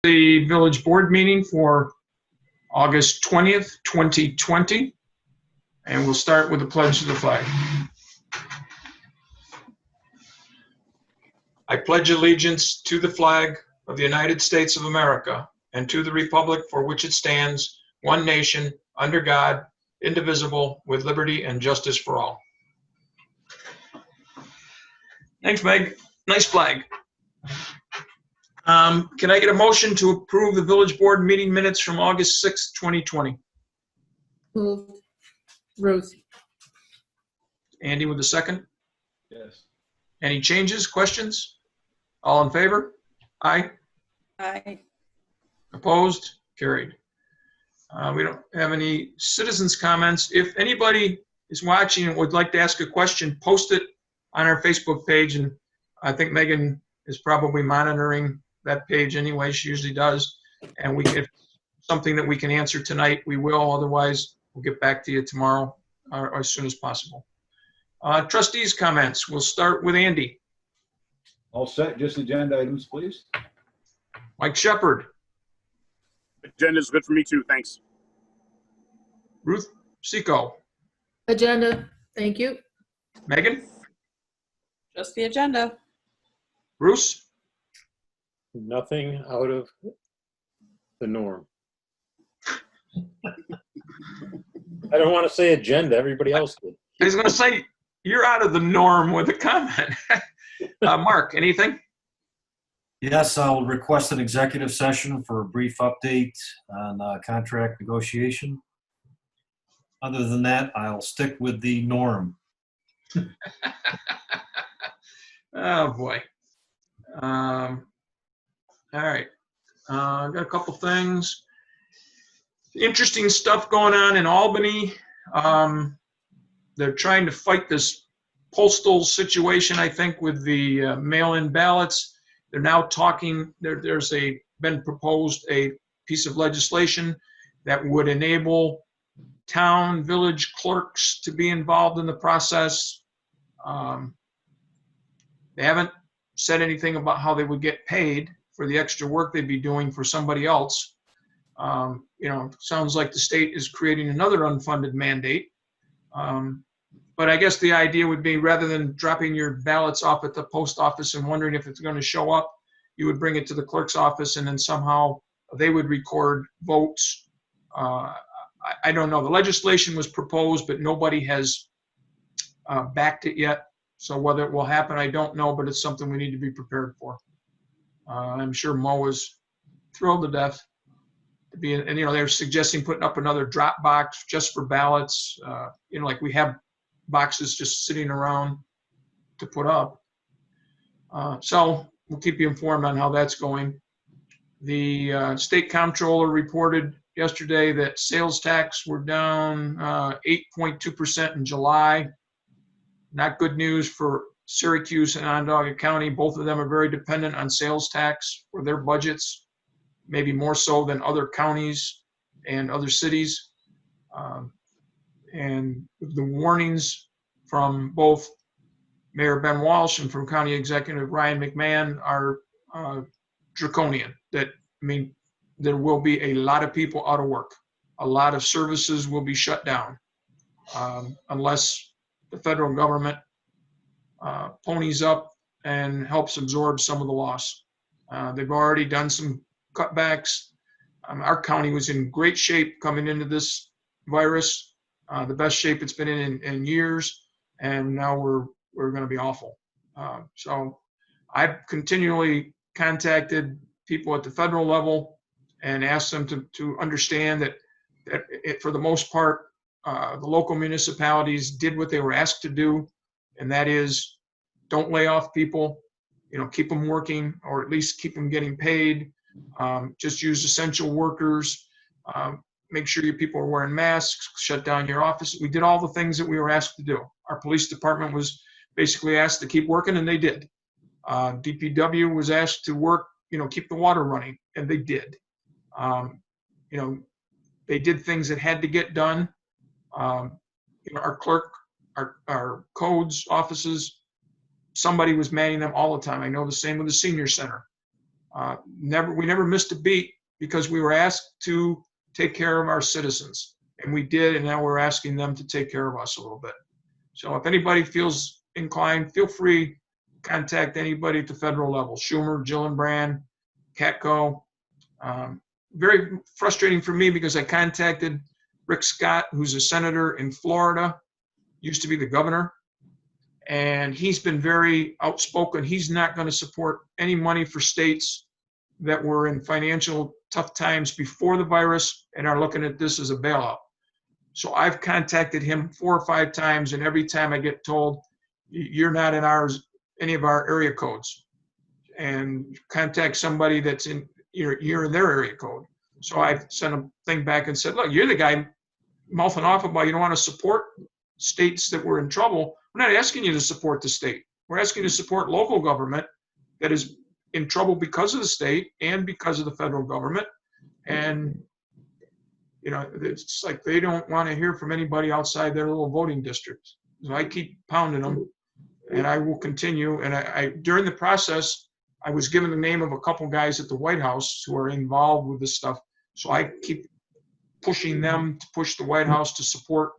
the village board meeting for August 20th, 2020. And we'll start with the pledge to the flag. I pledge allegiance to the flag of the United States of America and to the republic for which it stands, one nation, under God, indivisible, with liberty and justice for all. Thanks, Meg. Nice flag. Can I get a motion to approve the village board meeting minutes from August 6th, 2020? Moved. Ruth. Andy with the second. Yes. Any changes, questions? All in favor? Aye. Aye. Opposed? Carried. We don't have any citizens' comments. If anybody is watching and would like to ask a question, post it on our Facebook page. And I think Megan is probably monitoring that page anyway. She usually does. And if something that we can answer tonight, we will. Otherwise, we'll get back to you tomorrow or as soon as possible. Trustees' comments. We'll start with Andy. All set, just agenda items, please. Mike Shepard. Agenda is good for me too, thanks. Ruth Seco. Agenda. Thank you. Megan. Just the agenda. Bruce. Nothing out of the norm. I don't want to say agenda. Everybody else did. I was going to say, you're out of the norm with a comment. Mark, anything? Yes, I'll request an executive session for a brief update on contract negotiation. Other than that, I'll stick with the norm. Oh, boy. All right. I've got a couple things. Interesting stuff going on in Albany. They're trying to fight this postal situation, I think, with the mail-in ballots. They're now talking, there's been proposed a piece of legislation that would enable town, village clerks to be involved in the process. They haven't said anything about how they would get paid for the extra work they'd be doing for somebody else. Sounds like the state is creating another unfunded mandate. But I guess the idea would be, rather than dropping your ballots off at the post office and wondering if it's going to show up, you would bring it to the clerk's office and then somehow they would record votes. I don't know. The legislation was proposed, but nobody has backed it yet. So whether it will happen, I don't know, but it's something we need to be prepared for. I'm sure Mo is thrilled to death to be, and they're suggesting putting up another drop box just for ballots. Like we have boxes just sitting around to put up. So we'll keep you informed on how that's going. The state comptroller reported yesterday that sales tax were down 8.2% in July. Not good news for Syracuse and Onondaga County. Both of them are very dependent on sales tax for their budgets, maybe more so than other counties and other cities. And the warnings from both Mayor Ben Walsh and from County Executive Ryan McMahon are draconian. There will be a lot of people out of work. A lot of services will be shut down unless the federal government ponies up and helps absorb some of the loss. They've already done some cutbacks. Our county was in great shape coming into this virus, the best shape it's been in years, and now we're going to be awful. So I've continually contacted people at the federal level and asked them to understand that for the most part, the local municipalities did what they were asked to do, and that is, don't lay off people, keep them working, or at least keep them getting paid. Just use essential workers. Make sure your people are wearing masks, shut down your office. We did all the things that we were asked to do. Our police department was basically asked to keep working, and they did. DPW was asked to work, keep the water running, and they did. They did things that had to get done. Our clerk, our codes offices, somebody was manning them all the time. I know the same with the senior center. We never missed a beat because we were asked to take care of our citizens, and we did, and now we're asking them to take care of us a little bit. So if anybody feels inclined, feel free to contact anybody at the federal level, Schumer, Gillibrand, Catco. Very frustrating for me because I contacted Rick Scott, who's a senator in Florida, used to be the governor, and he's been very outspoken. He's not going to support any money for states that were in financial tough times before the virus and are looking at this as a bailout. So I've contacted him 4 or 5 times, and every time I get told, you're not in any of our area codes, and contact somebody that's in you're in their area code. So I sent a thing back and said, look, you're the guy mouthing off about you don't want to support states that were in trouble. We're not asking you to support the state. We're asking you to support local government that is in trouble because of the state and because of the federal government. And, it's like they don't want to hear from anybody outside their little voting districts. So I keep pounding them, and I will continue. And I during the process, I was given the name of a couple guys at the White House who are involved with this stuff. So I keep pushing them to push the White House to support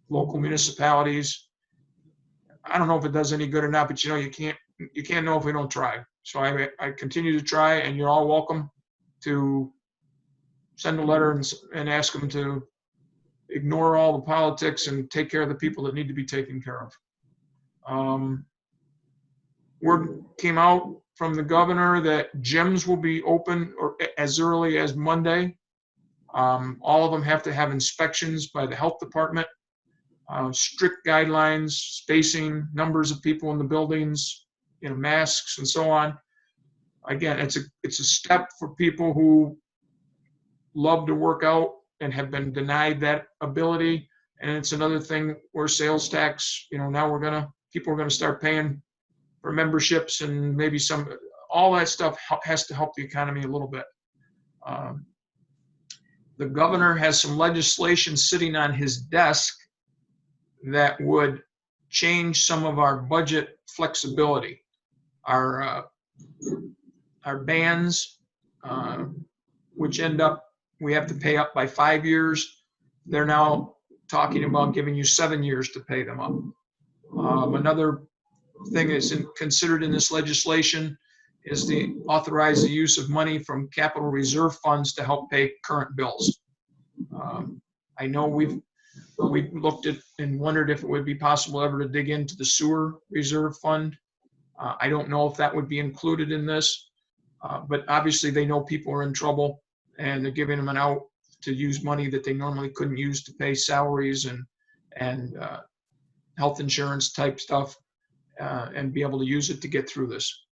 local municipalities. I don't know if it does any good or not, but you can't know if we don't try. So I continue to try, and you're all welcome to send a letter and ask them to ignore all the politics and take care of the people that need to be taken care of. Word came out from the governor that gyms will be open or as early as Monday. All of them have to have inspections by the health department, strict guidelines, spacing, numbers of people in the buildings, masks and so on. Again, it's a step for people who love to work out and have been denied that ability. And it's another thing where sales tax, now people are gonna start paying for memberships, and maybe all that stuff has to help the economy a little bit. The governor has some legislation sitting on his desk that would change some of our budget flexibility. Our bans, which we have to pay up by 5 years. They're now talking about giving you 7 years to pay them up. Another thing that's considered in this legislation is to authorize the use of money from capital reserve funds to help pay current bills. I know we've looked at and wondered if it would be possible ever to dig into the sewer reserve fund. I don't know if that would be included in this, but obviously they know people are in trouble, and they're giving them an out to use money that they normally couldn't use to pay salaries and health insurance type stuff, and be able to use it to get through this.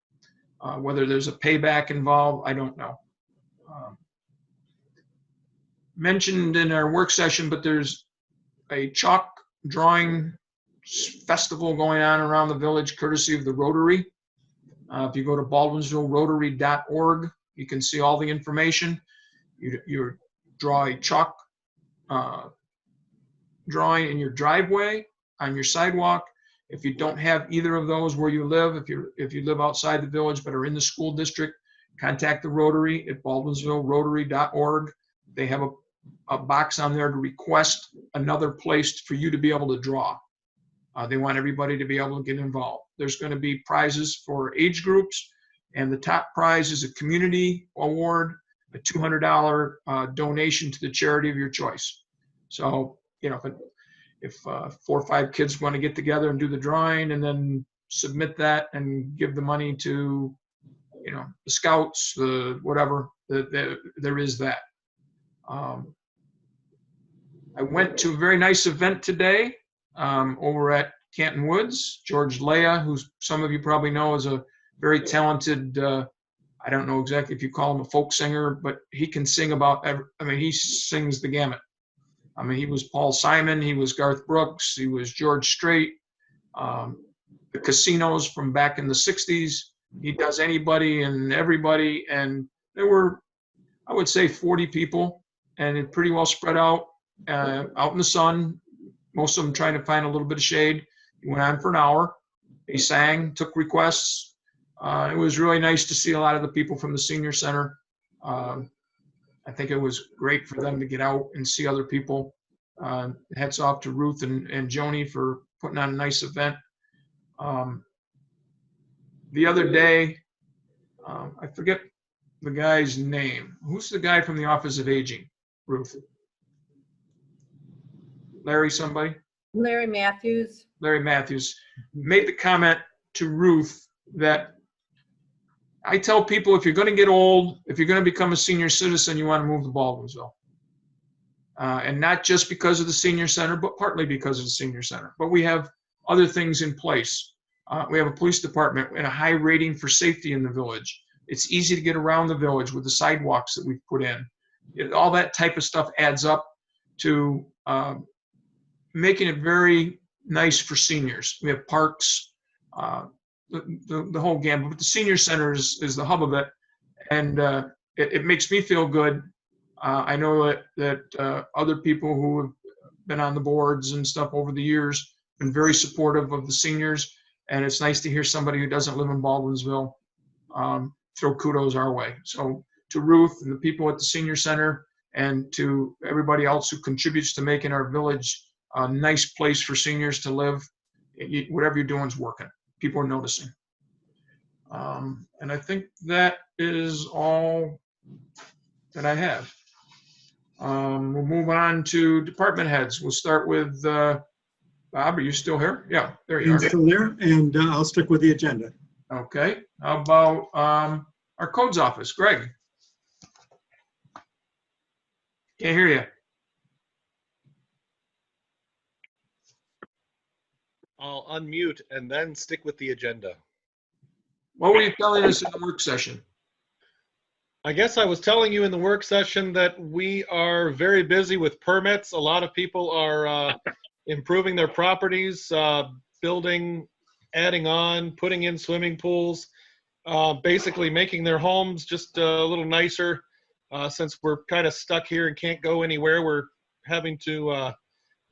Whether there's a payback involved, I don't know. Mentioned in our work session, but there's a chalk drawing festival going on around the village courtesy of the Rotary. If you go to baldwinsville.rotary.org, you can see all the information. You draw a chalk drawing in your driveway, on your sidewalk. If you don't have either of those where you live, if you live outside the village but are in the school district, contact the Rotary at baldwinsville.rotary.org. They have a box on there to request another place for you to be able to draw. They want everybody to be able to get involved. There's going to be prizes for age groups, and the top prize is a community award, a $200 donation to the charity of your choice. So, if 4 or 5 kids want to get together and do the drawing and then submit that and give the money to, the scouts, the whatever, there is that. I went to a very nice event today over at Canton Woods. George Leah, who some of you probably know, is a very talented, I don't know exactly if you call him a folk singer, but he can sing he sings the gamut. He was Paul Simon, he was Garth Brooks, he was George Strait, the Casinos from back in the 60s. He does anybody and everybody, and there were, I would say, 40 people, and it pretty well spread out in the sun, most of them trying to find a little bit of shade. He went on for an hour. He sang, took requests. It was really nice to see a lot of the people from the senior center. I think it was great for them to get out and see other people. Hats off to Ruth and Joni for putting on a nice event. The other day, I forget the guy's name. Who's the guy from the Office of Aging, Ruth? Larry somebody? Larry Matthews. Larry Matthews made the comment to Ruth that I tell people, if you're going to get old, if you're going to become a senior citizen, you want to move to Baldwinsville. And not just because of the senior center, but partly because of the senior center. But we have other things in place. We have a police department and a high rating for safety in the village. It's easy to get around the village with the sidewalks that we've put in. All that type of stuff adds up to making it very nice for seniors. We have parks, the whole gamut. But the senior center is the hub of it, and it makes me feel good. I know that other people who have been on the boards and stuff over the years have been very supportive of the seniors, and it's nice to hear somebody who doesn't live in Baldwinsville throw kudos our way. So to Ruth and the people at the senior center, and to everybody else who contributes to making our village a nice place for seniors to live, whatever you're doing is working. People are noticing. And I think that is all that I have. We'll move on to department heads. We'll start with Bob. Are you still here? Yeah, there you I'm are. still there, and I'll stick with the agenda. Okay. How about our codes office? Greg? Can't hear you. I'll unmute and then stick with the agenda. What were you telling us in the work session? I guess I was telling you in the work session that we are very busy with permits. A lot of people are improving their properties, building, adding on, putting in swimming pools, basically making their homes just a little nicer. Since we're kind of stuck here and can't go anywhere, we're having to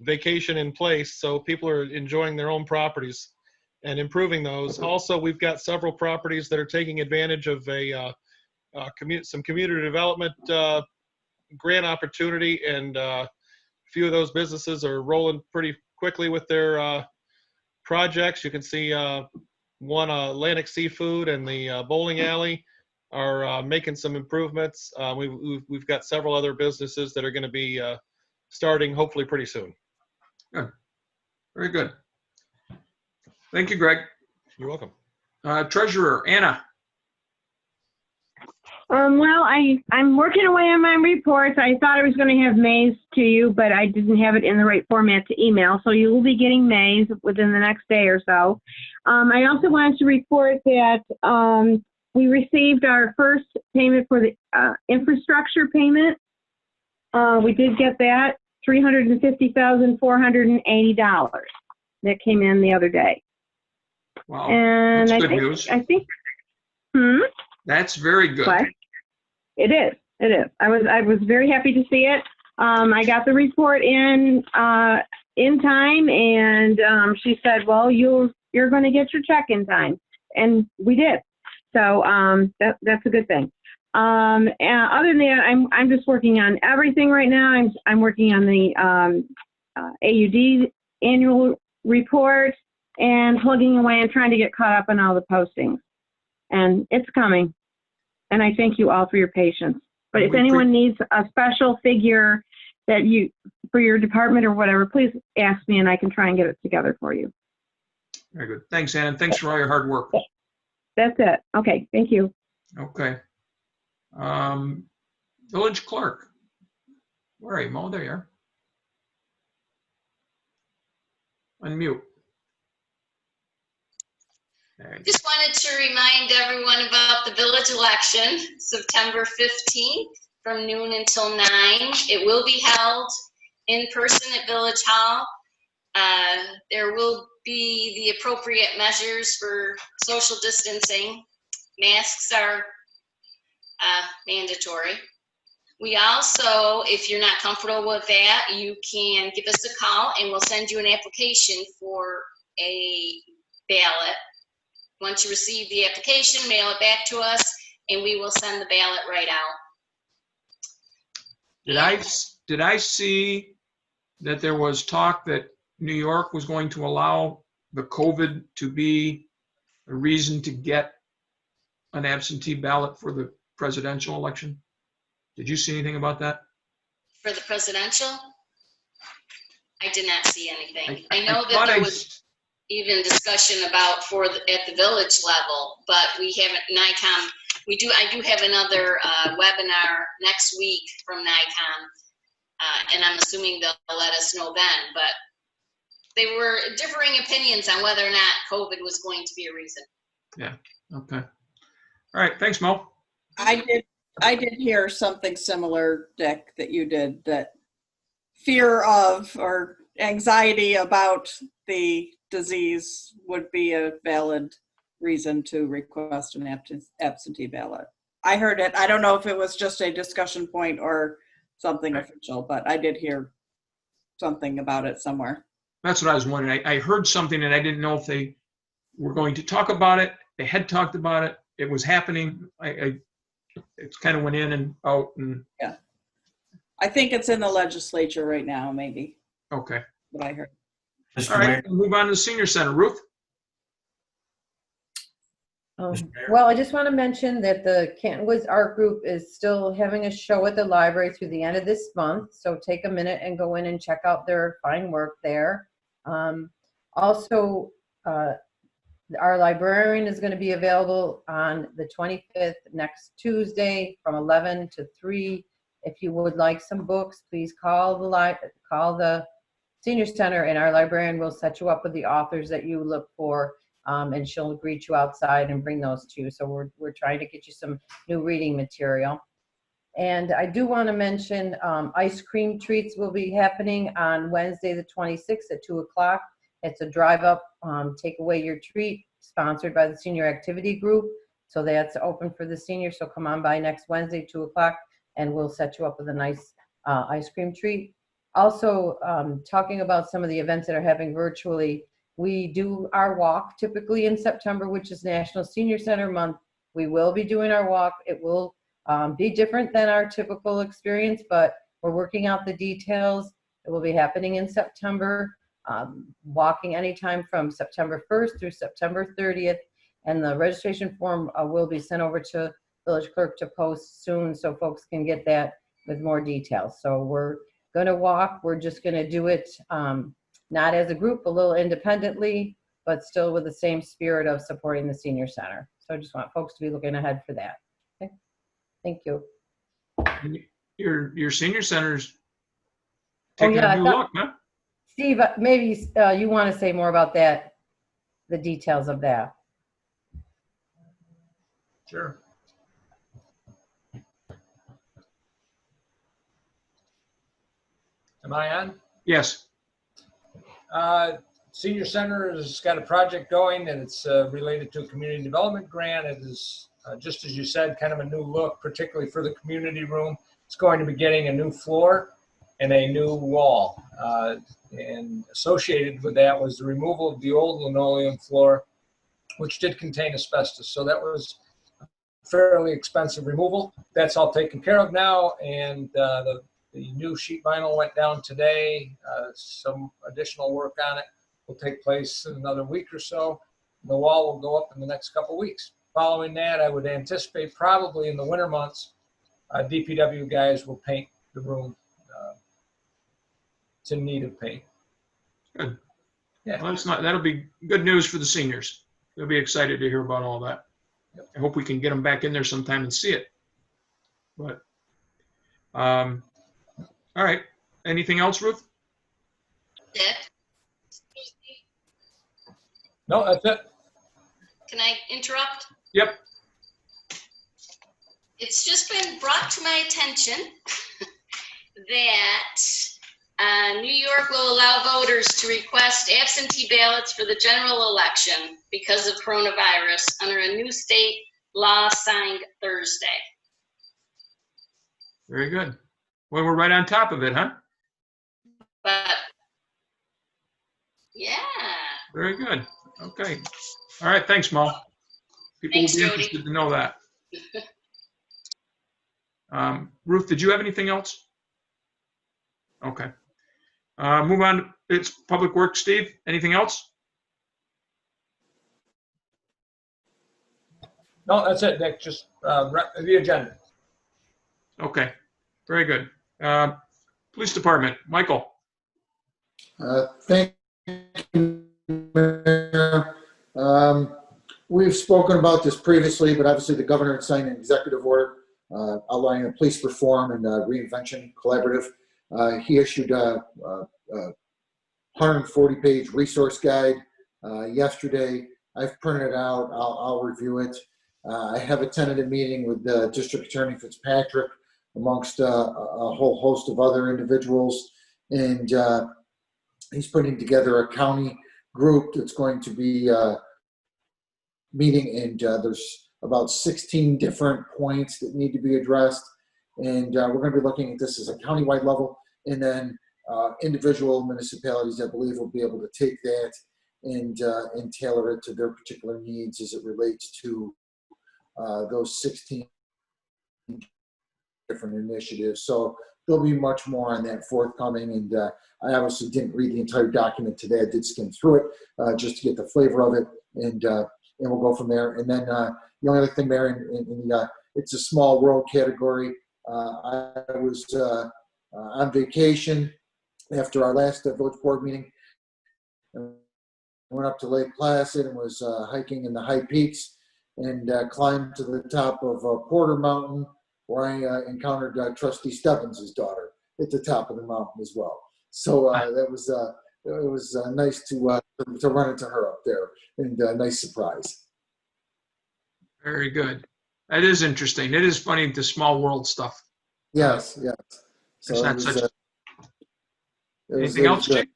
vacation in place. So people are enjoying their own properties and improving those. Also, we've got several properties that are taking advantage of some community development grant opportunity, and a few of those businesses are rolling pretty quickly with their projects. You can see one, Atlantic Seafood and the bowling alley are making some improvements. We've got several other businesses that are going to be starting hopefully pretty soon. Good. Very good. Thank you, Greg. You're welcome. Treasurer, Anna. Well, I'm working away on my reports. I thought I was going to have May's to you, but I didn't have it in the right format to email. So you will be getting May's within the next day or so. I also wanted to report that we received our first payment for the infrastructure payment. We did get that, $350,480. That came in the other day. Wow. And That's good news. I think, That's very good. What? It is. It is. I was very happy to see it. I got the report in time, and she said, "Well, you're going to get your check in time," and we did. So that's a good thing. And other than that, I'm just working on everything right now. I'm working on the AUD annual report and plugging away and trying to get caught up on all the postings. And it's coming. And I thank you all for your patience. But if anyone needs a special figure that for your department or whatever, please ask me and I can try and get it together for you. Very good. Thanks, Anna. Thanks for all your hard work. That's it. Okay. Thank you. Okay. Village clerk. Where are you, Mo? There you are. Unmute. Just wanted to remind everyone about the village election, September 15th from noon until 9. It will be held in person at Village Hall. There will be the appropriate measures for social distancing. Masks are mandatory. We also, if you're not comfortable with that, you can give us a call and we'll send you an application for a ballot. once you receive the application, mail it back to us, and we will send the ballot right out. Did I see that there was talk that New York was going to allow the COVID to be a reason to get an absentee ballot for the presidential election? Did you see anything about that? For the presidential, I did not see anything. I I know that thought there was even discussion about at the village level, but we haven't, NICOM, I do have another webinar next week from NICOM, and I'm assuming they'll let us know then, but they were differing opinions on whether or not COVID was going to be a reason. Yeah, okay. All right, thanks, Mo. I did hear something similar, Dick, that you did, that fear of or anxiety about the disease would be a valid reason to request an absentee ballot. I heard it. I don't know if it was just a discussion point or something official, but I did hear something about it somewhere. That's what I was wondering. I heard something and I didn't know if they were going to talk about it. They had talked about it. It was happening. It kind of went in and out and. Yeah. I think it's in the legislature right now, maybe, Okay. what I heard. Mr. All Mayor, right, we'll move on to the senior center. Ruth? Mr. Mayor. Well, I just want to mention that the Canton Woods Art Group is still having a show at the library through the end of this month. So take a minute and go in and check out their fine work there. Also, our librarian is going to be available on the 25th, next Tuesday, from 11 to 3. If you would like some books, please call the senior center, and our librarian will set you up with the authors that you look for, and she'll greet you outside and bring those to you. So we're trying to get you some new reading material. And I do want to mention ice cream treats will be happening on Wednesday the 26th at 2 o'clock. It's a drive up, take away your treat, sponsored by the senior activity group. So that's open for the seniors. So come on by next Wednesday, 2 o'clock, and we'll set you up with a nice ice cream treat. Also, talking about some of the events that are happening virtually, we do our walk typically in September, which is National Senior Center Month. We will be doing our walk. It will be different than our typical experience, but we're working out the details. It will be happening in September, walking anytime from September 1st through September 30th. And the registration form will be sent over to village clerk to post soon so folks can get that with more details. So we're going to walk. We're just going to do it not as a group, a little independently, but still with the same spirit of supporting the senior center. So I just want folks to be looking ahead for that. Okay. Thank you. Your senior center's taking yeah, a new look, huh? Steve, maybe you want to say more about that, the details of that. Sure. Am I on? Yes. Senior Center has got a project going, and it's related to a community development grant. It is, just as you said, kind of a new look, particularly for the community room. It's going to be getting a new floor and a new wall. And associated with that was the removal of the old linoleum floor, which did contain asbestos. So that was a fairly expensive removal. That's all taken care of now, and the new sheet vinyl went down today. Some additional work on it will take place in another week or so. The wall will go up in the next couple weeks. Following that, I would anticipate probably in the winter months, DPW guys will paint the room. It's in need of paint. Good. Yeah. Well, that'll be good news for the seniors. They'll be excited to hear about all that. Yep. I hope we can get them back in there sometime and see it. But, all right. Anything else, Ruth? Dick, No, that's it. can I interrupt? Yep. It's just been brought to my attention that New York will allow voters to request absentee ballots for the general election because of coronavirus under a new state law signed Thursday. Very good. Well, we're right on top of it, huh? But yeah, Very good. Okay. All right, thanks, Mo. People will Thanks, be Jody. interested to know that. Ruth, did you have anything else? Okay. Move on. It's Public Works. Steve, anything else? No, that's it, Nick. Just the agenda. Okay, very good. Police Department, Michael. Thank you, Mayor. We've spoken about this previously, but obviously the governor had signed an executive order outlining a police reform and reinvention collaborative. He issued a 140-page resource guide yesterday. I've printed it out. I'll review it. I have a tentative meeting with the District Attorney Fitzpatrick amongst a whole host of other individuals, and he's putting together a county group that's going to be meeting, and there's about 16 different points that need to be addressed, and we're going to be looking at this as a countywide level, and then individual municipalities, I believe, will be able to take that and tailor it to their particular needs as it relates to those 16 different initiatives. So there'll be much more on that forthcoming, and I obviously didn't read the entire document today. I did skim through it just to get the flavor of it, and we'll go from there. And then the only other thing there, in it's a small world category. I was on vacation after our last village board meeting. I went up to Lake Placid and was hiking in the high peaks, and climbed to the top of Porter Mountain, where I encountered Trustee Stebbins' daughter at the top of the mountain as well. So that was it was nice to run into her up there, and a nice surprise. Very good. That is interesting. It is funny, the small world stuff. Yes, yes. It's not it was, such- it was- Anything it else, was, Chief?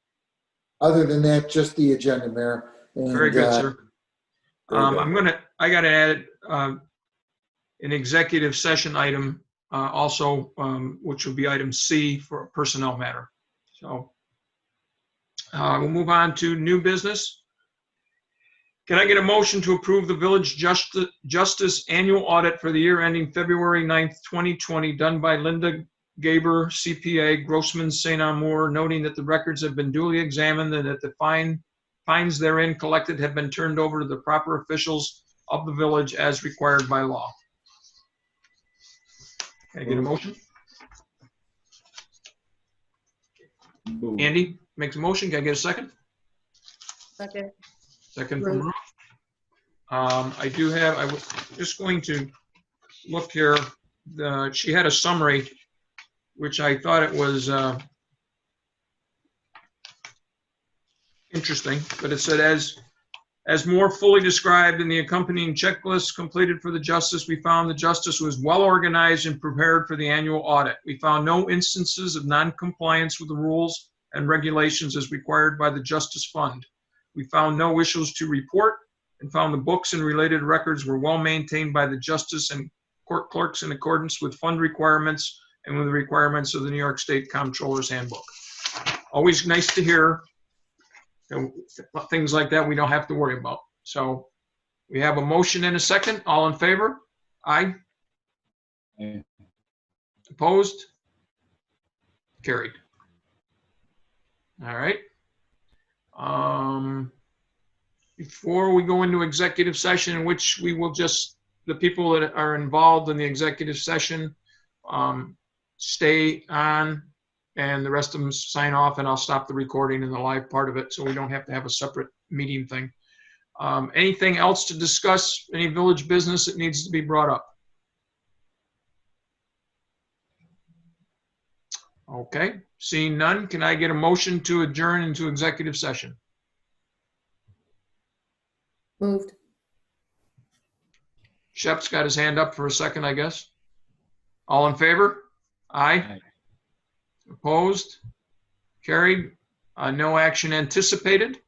Other than that, just the agenda, Mayor. And, Very good, sir. very good. I got to add an executive session item also, which will be item C for a personnel matter. So we'll move on to new business. Can I get a motion to approve the Village Justice Annual Audit for the year ending February 9th, 2020, done by Linda Gaber, CPA, Grossman St. Amour, noting that the records have been duly examined and that the fines therein collected have been turned over to the proper officials of the village as required by law. Can I get a motion? Andy makes a motion. Can I get a second? Second. Second from Ruth. I was just going to look here. She had a summary, which I thought it was interesting, but it said, as more fully described in the accompanying checklist completed for the justice, we found the justice was well organized and prepared for the annual audit. We found no instances of non-compliance with the rules and regulations as required by the Justice Fund. We found no issues to report and found the books and related records were well maintained by the justice and court clerks in accordance with fund requirements and with the requirements of the New York State Comptroller's Handbook. Always nice to hear things like that we don't have to worry about. So we have a motion and a second. All in favor? Aye. Aye. Opposed? Carried. All right. Before we go into executive session, in which we will just, the people that are involved in the executive session stay on, and the rest of them sign off, and I'll stop the recording and the live part of it so we don't have to have a separate meeting thing. Anything else to discuss? Any village business that needs to be brought up? Okay, seeing none, can I get a motion to adjourn into executive session? Moved. Shep's got his hand up for a second, I guess. All in favor? Aye. Aye. Opposed? Carried. No action anticipated.